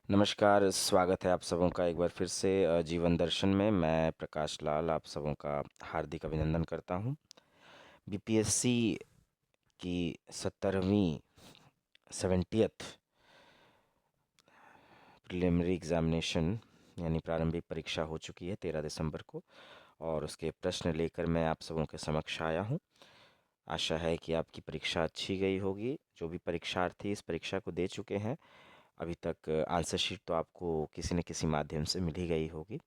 नमस्कार, स्वागत है आप सबों का एक बार फिर से जीवन दर्शन में। मैं प्रकाश लाल आप सबों का हार्दिक अभिनंदन करता हूं। बीपीएससी की 17वीं 70th प्रिलिमिनरी एग्जामिनेशन यानी प्रारंभिक परीक्षा हो चुकी है 13 दिसंबर को, और उसके प्रश्न लेकर मैं आप सबों के समक्ष आया हूं। आशा है कि आपकी परीक्षा अच्छी गई होगी। जो भी परीक्षार्थी इस परीक्षा को दे चुके हैं, अभी तक आंसर शीट तो आपको किसी न किसी माध्यम से मिल ही गई होगी।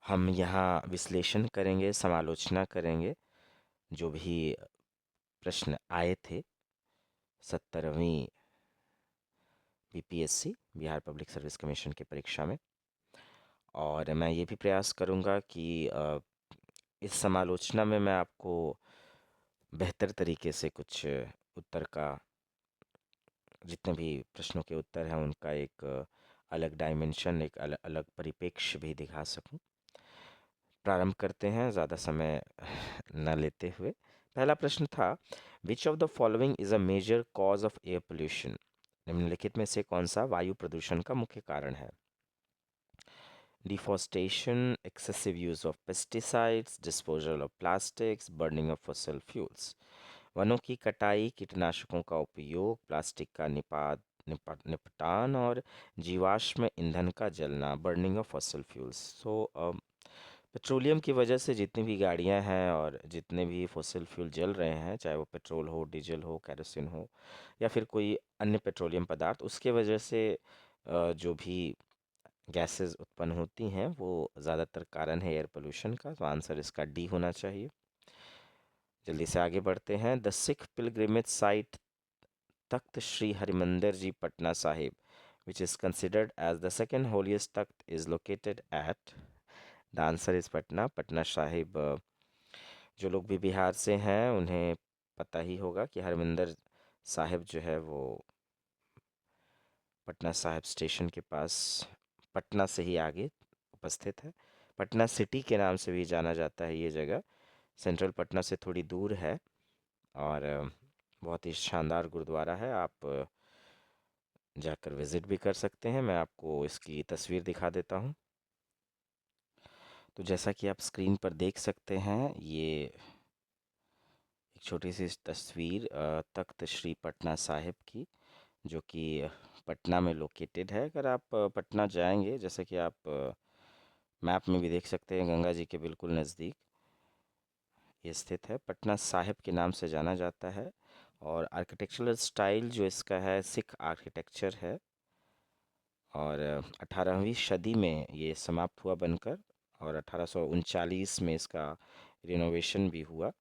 हम यहाँ विश्लेषण करेंगे, समालोचना करेंगे जो भी प्रश्न आए थे 17वीं BPSC Bihar public service commission की परीक्षा में। और मैं ये भी प्रयास करूँगा कि इस समालोचना में मैं आपको बेहतर तरीके से कुछ उत्तर का, जितने भी प्रश्नों के उत्तर हैं उनका एक अलग डायमेंशन, एक अलग परिप्रेक्ष्य भी दिखा सकूं। प्रारंभ करते हैं ज़्यादा समय न लेते हुए। पहला प्रश्न था, which of the following is a major cause of air pollution? निम्नलिखित में से कौन सा वायु प्रदूषण का मुख्य कारण है? Deforestation, excessive use of pesticides, disposal of plastics, burning of fossil fuels. वनों की कटाई, कीटनाशकों का उपयोग, प्लास्टिक का निपटान और जीवाश्म ईंधन का जलना, burning of fossil fuels. So petroleum की वजह से जितनी भी गाड़ियां हैं और जितने भी फॉसिल फ्यूल जल रहे हैं, चाहे वो पेट्रोल हो, डीजल हो, केरोसिन हो या फिर कोई अन्य पेट्रोलियम पदार्थ, उसके वजह से जो भी गैसेस उत्पन्न होती हैं वो ज़्यादातर कारण है एयर पोल्यूशन का। तो आंसर इसका डी होना चाहिए। जल्दी से आगे बढ़ते हैं। The Sikh pilgrimage site Takht Shri Harmandir ji Patna Sahib, which is considered as the second holiest Takht, is located at। The answer is Patna. Patna Sahib, जो लोग भी बिहार से हैं उन्हें पता ही होगा कि हरमिंदर साहिब जो है वो पटना साहिब स्टेशन के पास, पटना से ही आगे उपस्थित है। पटना सिटी के नाम से भी जाना जाता है ये जगह। सेंट्रल पटना से थोड़ी दूर है और बहुत ही शानदार गुरुद्वारा है। आप जाकर विज़िट भी कर सकते हैं। मैं आपको इसकी तस्वीर दिखा देता हूँ। तो जैसा कि आप स्क्रीन पर देख सकते हैं, ये एक छोटी सी तस्वीर तख्त श्री पटना साहिब की, जो कि पटना में लोकेटेड है। अगर आप पटना जाएंगे, जैसे कि आप मैप में भी देख सकते हैं, गंगा जी के बिल्कुल नज़दीक ये स्थित है। पटना साहिब के नाम से जाना जाता है और आर्किटेक्चरल स्टाइल जो इसका है सिख आर्किटेक्चर है। और 18वीं सदी में ये समाप्त हुआ बनकर, और 1839 में इसका रिनोवेशन भी हुआ।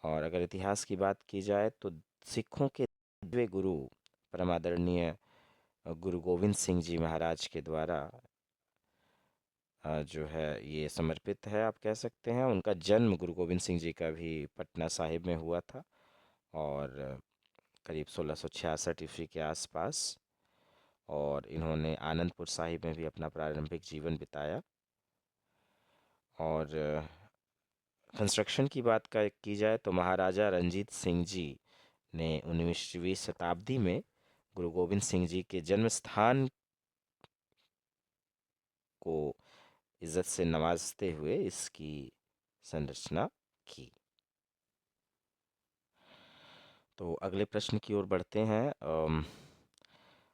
और अगर इतिहास की बात की जाए तो सिखों के 9वें गुरु परमादरणीय गुरु गोविंद सिंह जी महाराज के द्वारा जो है ये समर्पित है, आप कह सकते हैं। उनका जन्म गुरु गोविंद सिंह जी का भी पटना साहिब में हुआ था, और करीब 1666 ईस्वी के आसपास। और इन्होंने आनंदपुर साहिब में भी अपना प्रारंभिक जीवन बिताया। और कंस्ट्रक्शन की बात की जाए तो महाराजा रंजीत सिंह जी ने 19वीं शताब्दी में गुरु गोविंद सिंह जी के जन्म स्थान को इज्जत से नवाजते हुए इसकी संरचना की। तो अगले प्रश्न की ओर बढ़ते हैं।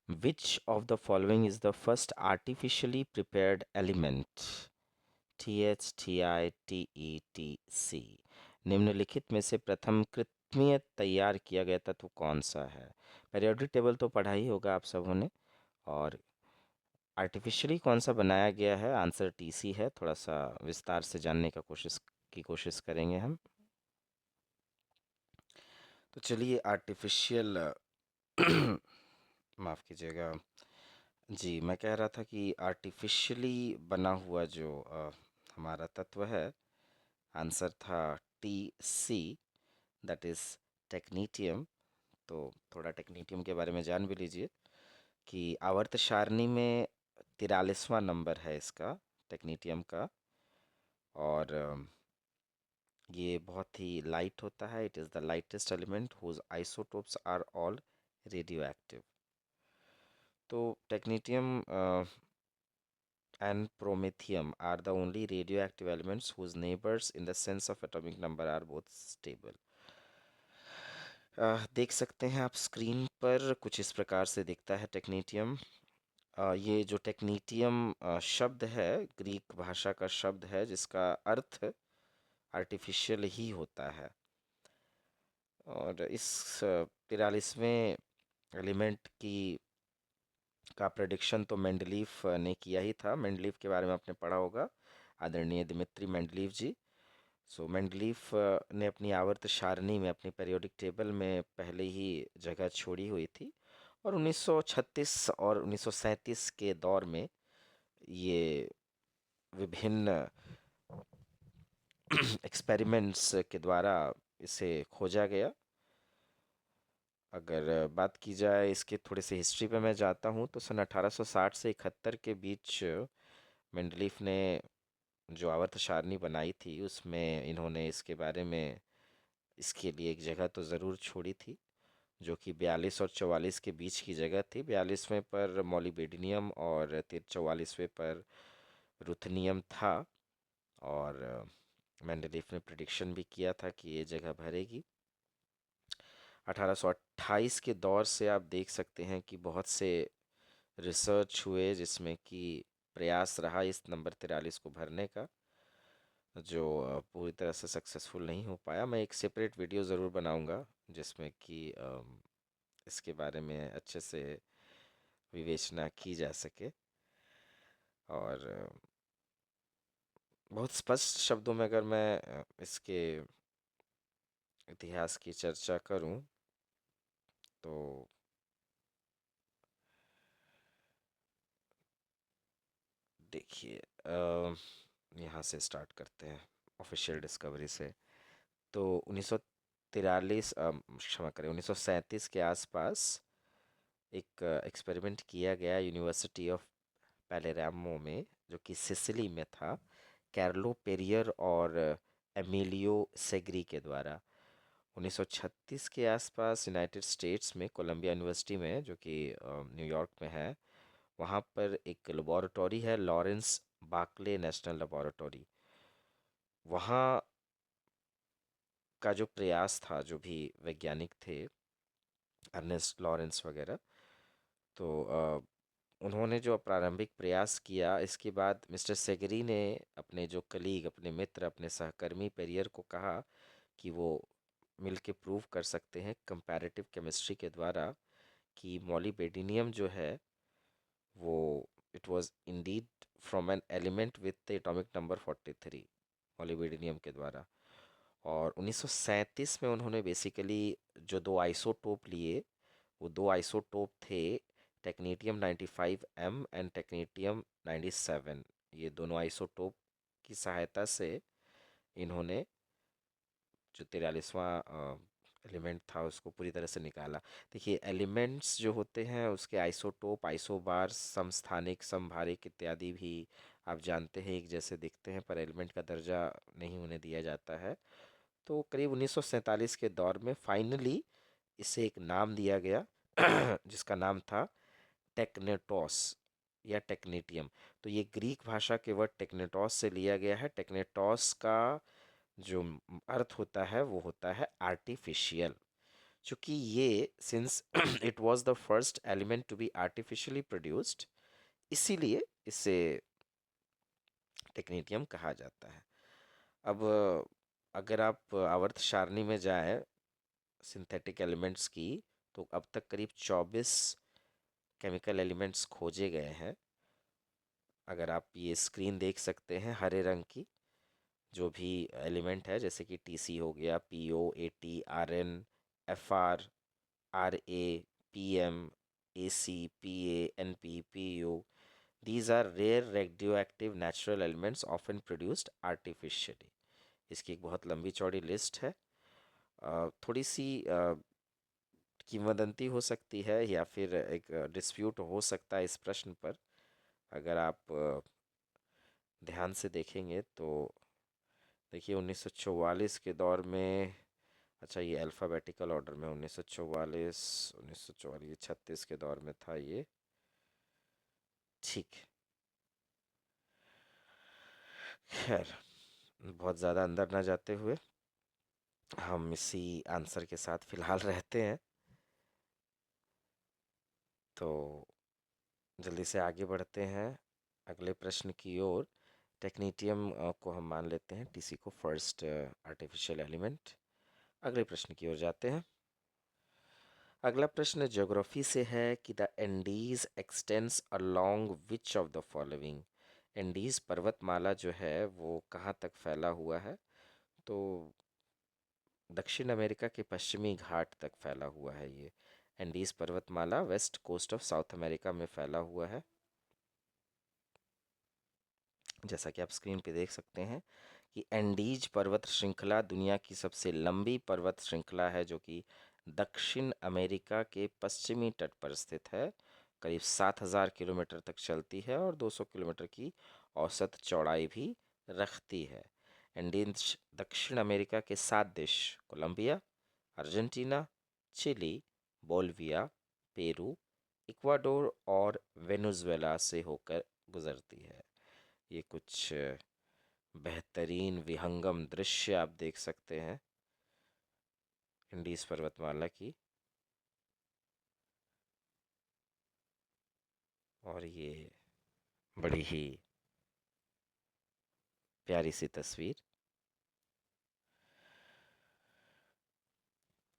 विच of the following is the first artificially prepared element? THTITETC। निम्नलिखित में से प्रथम कृत्रिम तैयार किया गया तत्व कौन सा है? पीरियोडिक टेबल तो पढ़ा ही होगा आप सबों ने। और आर्टिफिशियली कौन सा बनाया गया है? आंसर TC है। थोड़ा सा विस्तार से जानने का कोशिश करेंगे हम। तो चलिए, आर्टिफिशियल माफ़ कीजिएगा जी, मैं कह रहा था कि आर्टिफिशियली बना हुआ जो हमारा तत्व है, आंसर था TC, दैट इज़ टेक्नीटियम। तो थोड़ा टेक्नीटियम के बारे में जान भी लीजिए कि आवर्त सारणी में 43वां नंबर है इसका, टेक्नीटियम का। और ये बहुत ही लाइट होता है। It is the lightest element whose isotopes are all radioactive. तो technetium and promethium are the only radioactive elements whose neighbors in the sense of atomic number are both stable. देख सकते हैं आप screen पर कुछ इस प्रकार से दिखता है टेक्नीटियम। ये जो टेक्नीटियम शब्द है ग्रीक भाषा का शब्द है जिसका अर्थ आर्टिफिशियल ही होता है। और इस 43वें एलिमेंट की का प्रेडिक्शन तो मेंडलीफ ने किया ही था। मेंडलीफ के बारे में आपने पढ़ा होगा, आदरणीय दिमित्री मेंडलीफ जी। सो मेंडलीफ ने अपनी आवर्त सारणी में, अपनी पीरियोडिक टेबल में पहले ही जगह छोड़ी हुई थी। और 1936 और 1937 के दौर में ये विभिन्न एक्सपेरिमेंट्स के द्वारा इसे खोजा गया। अगर बात की जाए इसके थोड़े से हिस्ट्री पे मैं जाता हूँ तो सन 1860 से 71 के बीच मेंडलीफ ने जो आवर्त सारणी बनाई थी उसमें इन्होंने इसके बारे में, इसके लिए एक जगह तो ज़रूर छोड़ी थी जो कि 42 और 44 के बीच की जगह थी। 42वें पर मॉलिबेडिनियम और 44वें पर रुथनियम था। और मेंडलीफ ने प्रिडिक्शन भी किया था कि ये जगह भरेगी। 1828 के दौर से आप देख सकते हैं कि बहुत से रिसर्च हुए जिसमें कि प्रयास रहा इस नंबर 43 को भरने का, जो पूरी तरह से सक्सेसफुल नहीं हो पाया। मैं एक सेपरेट वीडियो ज़रूर बनाऊंगा जिसमें कि इसके बारे में अच्छे से विवेचना की जा सके। और बहुत स्पष्ट शब्दों में अगर मैं इसके इतिहास की चर्चा करूं तो देखिए, यहाँ से स्टार्ट करते हैं ऑफिशियल डिस्कवरी से। तो 1943 क्षमा करें 1937 के आसपास एक एक्सपेरिमेंट किया गया यूनिवर्सिटी ऑफ पैलेरामो में, जो कि सिसिली में था, कैर्लो पेरियर और एमिलियो सेग्री के द्वारा। 1936 के आसपास यूनाइटेड स्टेट्स में कोलंबिया यूनिवर्सिटी में, जो कि न्यूयॉर्क में है, वहाँ पर एक लेबोरेटरी है, लॉरेंस बार्कले नेशनल लेबोरेटरी। वहाँ का जो प्रयास था, जो भी वैज्ञानिक थे, अर्नेस्ट लॉरेंस वगैरह, तो उन्होंने जो प्रारंभिक प्रयास किया, इसके बाद मिस्टर सेगरी ने अपने जो कलीग, अपने मित्र, अपने सहकर्मी पेरियर को कहा कि वो मिल के प्रूव कर सकते हैं कंपैरेटिव केमिस्ट्री के द्वारा कि मॉलिबेडिनियम जो है वो it was Indeed from an element with atomic number 43, मॉलिबेडिनियम के द्वारा। और 1937 में उन्होंने बेसिकली जो दो आइसोटोप लिए, वो दो आइसोटोप थे टेक्नीटियम 95M एंड टेक्नीटियम 97। ये दोनों आइसोटोप की सहायता से इन्होंने जो 43वां एलिमेंट था उसको पूरी तरह से निकाला। देखिए, एलिमेंट्स जो होते हैं उसके आइसोटोप, आइसोबार, समस्थानिक, समभारिक इत्यादि भी आप जानते हैं एक जैसे दिखते हैं, पर एलिमेंट का दर्जा नहीं उन्हें दिया जाता है। तो करीब 1947 के दौर में फाइनली इसे एक नाम दिया गया जिसका नाम था टेक्नेटोस या टेक्नीटियम। तो ये ग्रीक भाषा के वर्ड टेक्नेटोस से लिया गया है। टेक्नेटोस का जो अर्थ होता है वो होता है आर्टिफिशियल। चूंकि ये since it was the first element to be artificially produced, इसीलिए इसे टेक्नीटियम कहा जाता है। अब अगर आप आवर्त सारणी में जाएं सिंथेटिक एलिमेंट्स की, तो अब तक करीब 24 केमिकल एलिमेंट्स खोजे गए हैं। अगर आप ये स्क्रीन देख सकते हैं हरे रंग की, जो भी एलिमेंट है जैसे कि टीसी हो गया, PO, AT, RN, FR, RA, PM, AC, PA, NP, PU, these are rare radioactive natural elements often produced artificially। इसकी एक बहुत लंबी चौड़ी लिस्ट है। थोड़ी सी किंवदंती हो सकती है या फिर एक डिस्प्यूट हो सकता है इस प्रश्न पर। अगर आप ध्यान से देखेंगे तो देखिए 1944 के दौर में, अच्छा ये अल्फ़ाबेटिकल ऑर्डर में 1944 1944 36 के दौर में था ये। ठीक है। खैर, बहुत ज़्यादा अंदर ना जाते हुए हम इसी आंसर के साथ फिलहाल रहते हैं। तो जल्दी से आगे बढ़ते हैं अगले प्रश्न की ओर। टेक्नीटियम को हम मान लेते हैं, टीसी को फर्स्ट आर्टिफिशियल एलिमेंट। अगले प्रश्न की ओर जाते हैं। अगला प्रश्न ज्योग्राफी से है कि the Andes x tends along which of the following. Andes पर्वतमाला जो है वो कहाँ तक फैला हुआ है? तो दक्षिण अमेरिका के पश्चिमी घाट तक फैला हुआ है ये। एंडीज पर्वतमाला west coast of South America में फैला हुआ है। जैसा कि आप स्क्रीन पे देख सकते हैं कि एंडीज पर्वत श्रृंखला दुनिया की सबसे लंबी पर्वत श्रृंखला है, जो कि दक्षिण अमेरिका के पश्चिमी तट पर स्थित है। करीब 7,000 किलोमीटर तक चलती है और 200 किलोमीटर की औसत चौड़ाई भी रखती है। एंडीज दक्षिण अमेरिका के 7 देश Colombia, Argentina, Chile, Bolivia, Peru, Ecuador और वेनेजुएला से होकर गुजरती है। ये कुछ बेहतरीन विहंगम दृश्य आप देख सकते हैं इंडीज पर्वतमाला की। और ये बड़ी ही प्यारी सी तस्वीर।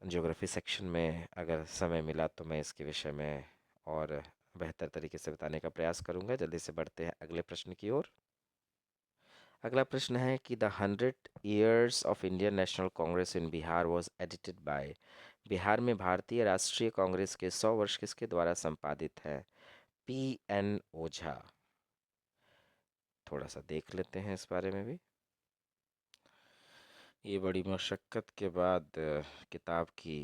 ज्योग्राफी सेक्शन में अगर समय मिला तो मैं इसके विषय में और बेहतर तरीके से बताने का प्रयास करूंगा। जल्दी से बढ़ते हैं अगले प्रश्न की ओर। अगला प्रश्न है कि the 100 years of Indian National Congress in Bihar was edited by. Bihar में भारतीय राष्ट्रीय कांग्रेस के 100 वर्ष किसके द्वारा संपादित है? P.N. ओझा। थोड़ा सा देख लेते हैं इस बारे में भी। ये बड़ी मशक्क़त के बाद किताब की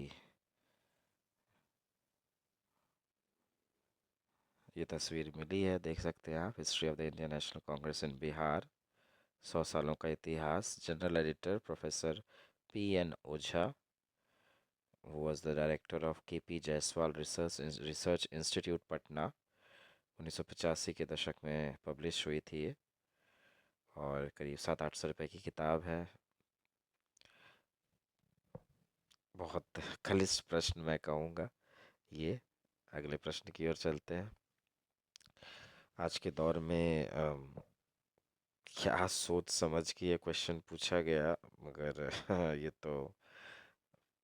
ये तस्वीर मिली है, देख सकते हैं आप। History of the Indian National Congress in Bihar, 100 सालों का इतिहास। General editor professor P.N. Ojha, who was the director of K.P. Jaiswal research institute Patna. 1985 के दशक में पब्लिश हुई थी ये, और करीब 700-800 रुपये की किताब है। बहुत खलिश प्रश्न मैं कहूँगा ये। अगले प्रश्न की ओर चलते हैं। आज के दौर में क्या सोच समझ के ये क्वेश्चन पूछा गया, मगर ये तो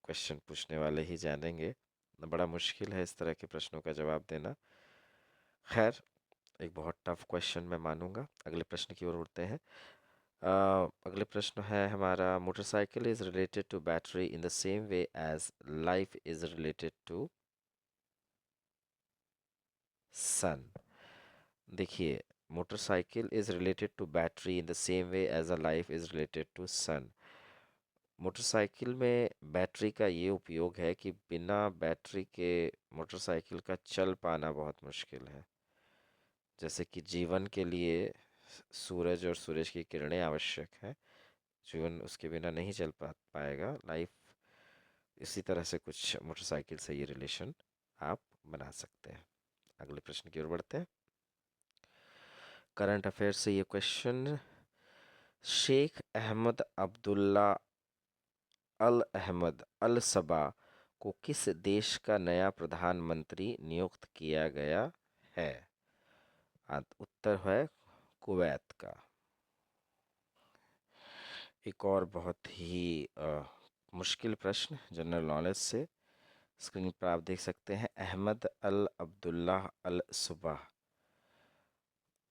क्वेश्चन पूछने वाले ही जानेंगे। बड़ा मुश्किल है इस तरह के प्रश्नों का जवाब देना। खैर, एक बहुत टफ क्वेश्चन मैं मानूंगा। अगले प्रश्न की ओर उड़ते हैं। अगले प्रश्न है हमारा, motorcycle is related to battery in the same way as life is related to sun. देखिए, motorcycle is related to battery in the same way as a life is related to sun. Motorcycle में battery का ये उपयोग है कि बिना battery के motorcycle का चल पाना बहुत मुश्किल है। जैसे कि जीवन के लिए सूरज और सूरज की किरणें आवश्यक है, जीवन उसके बिना नहीं चल पाएगा। लाइफ इसी तरह से कुछ मोटरसाइकिल से ये रिलेशन आप बना सकते हैं। अगले प्रश्न की ओर बढ़ते हैं। करंट अफेयर से ये क्वेश्चन, शेख अहमद अब्दुल्ला अल अहमद अल सबा को किस देश का नया प्रधानमंत्री नियुक्त किया गया है? उत्तर है कुवैत का। एक और बहुत ही मुश्किल प्रश्न जनरल नॉलेज से, स्क्रीन पर आप देख सकते हैं। अहमद अल अब्दुल्लाह अल सुबह,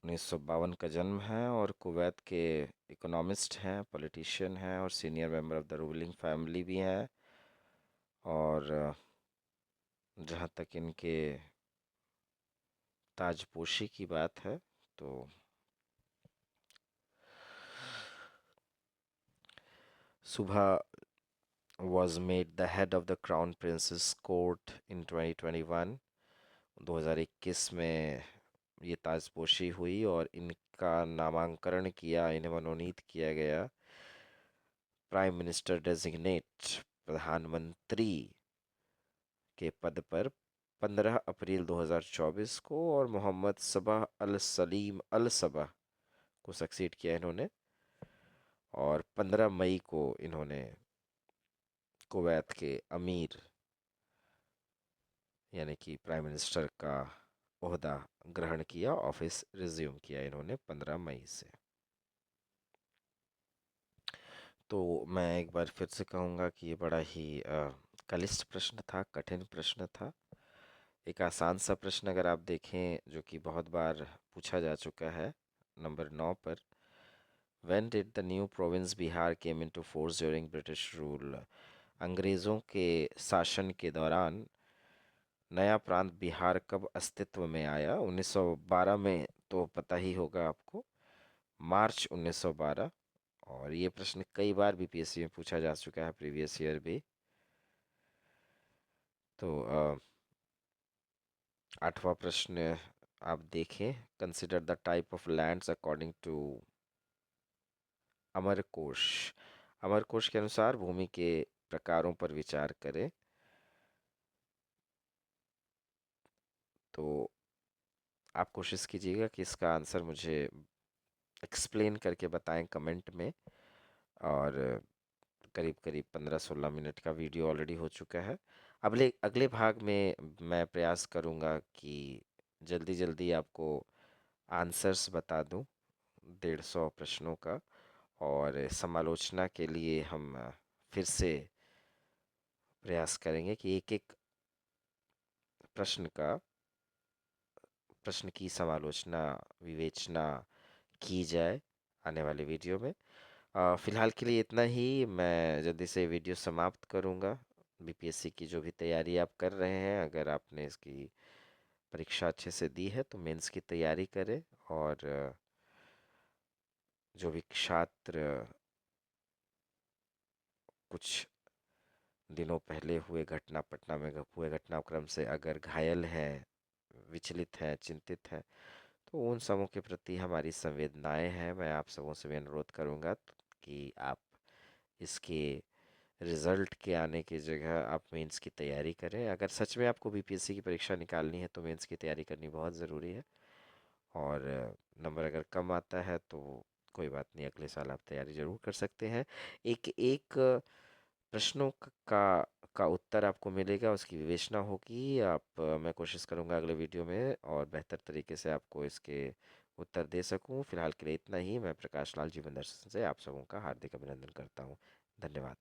1952 का जन्म है और कुवैत के इकोनॉमिस्ट हैं, पॉलिटिशियन हैं और senior member of the ruling family भी हैं। और जहाँ तक इनके ताजपोशी की बात है तो सुबह was made the head of the Crown Prince's Court in 2021। 2021 में ये ताजपोशी हुई और इनका नामांकन किया, इन्हें मनोनीत किया गया प्राइम मिनिस्टर डेजिग्नेट, प्रधानमंत्री के पद पर 15 अप्रैल 2024 को, और मोहम्मद सबा अल सलीम अल सबा को सक्सीड किया इन्होंने। और 15 मई को इन्होंने कुवैत के अमीर यानी कि प्राइम मिनिस्टर का ओहदा ग्रहण किया, ऑफिस रिज्यूम किया इन्होंने 15 मई से। तो मैं एक बार फिर से कहूँगा कि ये बड़ा ही कलिष्ट प्रश्न था, कठिन प्रश्न था। एक आसान सा प्रश्न अगर आप देखें जो कि बहुत बार पूछा जा चुका है, नंबर 9 पर, When did the new province Bihar came into force during British rule? अंग्रेज़ों के शासन के दौरान नया प्रांत बिहार कब अस्तित्व में आया? 1912 में, तो पता ही होगा आपको, मार्च 1912। और ये प्रश्न कई बार बीपीएससी में पूछा जा चुका है, प्रीवियस ईयर भी। तो 8वां प्रश्न आप देखें, consider the type of lands according to Amarkosh. Amarkosh के अनुसार भूमि के प्रकारों पर विचार करें। तो आप कोशिश कीजिएगा कि इसका आंसर मुझे एक्सप्लेन करके बताएं कमेंट में। और करीब करीब 15-16 मिनट का वीडियो ऑलरेडी हो चुका है। अगले अगले भाग में मैं प्रयास करूंगा कि जल्दी जल्दी आपको आंसर्स बता दूं 150 प्रश्नों का। और समालोचना के लिए हम फिर से प्रयास करेंगे कि एक एक प्रश्न का प्रश्न की समालोचना, विवेचना की जाए आने वाले वीडियो में। फिलहाल के लिए इतना ही। मैं जल्दी से वीडियो समाप्त करूंगा। बीपीएससी की जो भी तैयारी आप कर रहे हैं, अगर आपने इसकी परीक्षा अच्छे से दी है तो मेंस की तैयारी करें। और जो भी छात्र कुछ दिनों पहले हुए घटना, पटना में हुए घटनाक्रम से अगर घायल हैं, विचलित हैं, चिंतित हैं, तो उन सबों के प्रति हमारी संवेदनाएं हैं। मैं आप सबों से भी अनुरोध करूंगा कि आप इसके रिजल्ट के आने की जगह आप मेंस की तैयारी करें। अगर सच में आपको बीपीएससी की परीक्षा निकालनी है तो मेंस की तैयारी करनी बहुत ज़रूरी है। और नंबर अगर कम आता है तो कोई बात नहीं, अगले साल आप तैयारी ज़रूर कर सकते हैं। एक एक प्रश्नों का उत्तर आपको मिलेगा, उसकी विवेचना होगी। मैं कोशिश करूंगा अगले वीडियो में और बेहतर तरीके से आपको इसके उत्तर दे सकूं। फिलहाल के लिए इतना ही। मैं प्रकाश लाल जीवन दर्शन से आप सबों का हार्दिक अभिनंदन करता हूं। धन्यवाद।